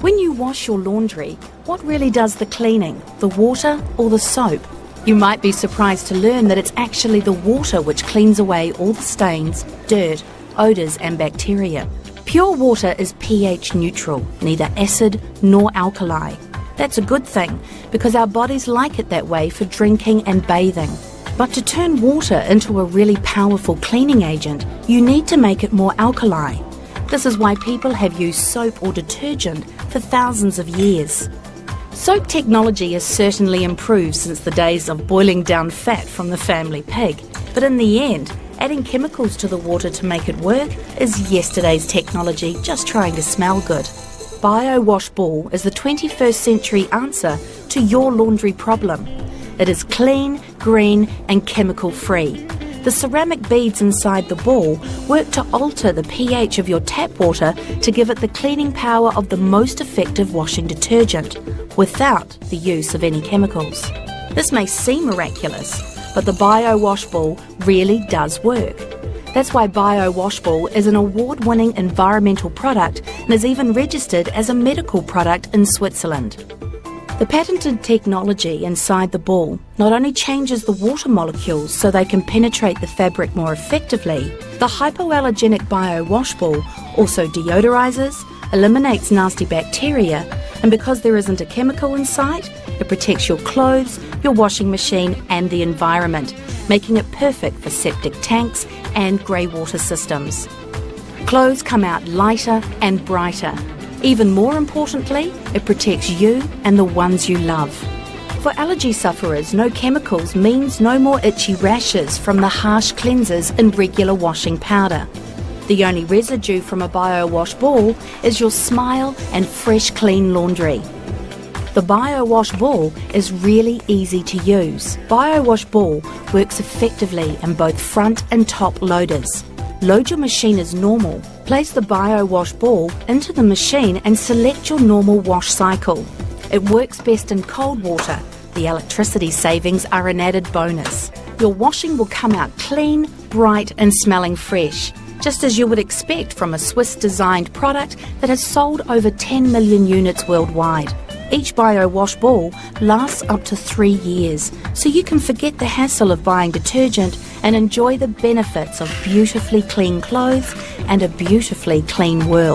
When you wash your laundry, what really does the cleaning? The water or the soap? You might be surprised to learn that it's actually the water which cleans away all the stains, dirt, odours and bacteria. Pure water is pH neutral, neither acid nor alkali. That's a good thing, because our bodies like it that way for drinking and bathing. But to turn water into a really powerful cleaning agent, you need to make it more alkali. This is why people have used soap or detergent for thousands of years. Soap technology has certainly improved since the days of boiling down fat from the family pig, but in the end, adding chemicals to the water to make it work is yesterday's technology just trying to smell good. Bio-Wash Ball is the 21st century answer to your laundry problem. It is clean, green and chemical free. The ceramic beads inside the ball work to alter the pH of your tap water to give it the cleaning power of the most effective washing detergent, without the use of any chemicals. This may seem miraculous, but the Bio-Wash Ball really does work. That's why Bio-Wash Ball is an award-winning environmental product and is even registered as a medical product in Switzerland. The patented technology inside the ball not only changes the water molecules so they can penetrate the fabric more effectively, the hypoallergenic Bio-Wash Ball also deodorizes, eliminates nasty bacteria, and because there isn't a chemical inside, it protects your clothes, your washing machine and the environment, making it perfect for septic tanks and grey water systems. Clothes come out lighter and brighter. Even more importantly, it protects you and the ones you love. For allergy sufferers, no chemicals means no more itchy rashes from the harsh cleansers in regular washing powder. The only residue from a Bio-Wash Ball is your smile and fresh clean laundry. The Bio-Wash Ball is really easy to use. Bio-Wash Ball works effectively in both front and top loaders. Load your machine as normal. Place the Bio-Wash Ball into the machine and select your normal wash cycle. It works best in cold water. The electricity savings are an added bonus. Your washing will come out clean, bright and smelling fresh, just as you would expect from a Swiss-designed product that has sold over 10 million units worldwide. Each Bio-Wash Ball lasts up to 3 years, so you can forget the hassle of buying detergent and enjoy the benefits of beautifully clean clothes and a beautifully clean world.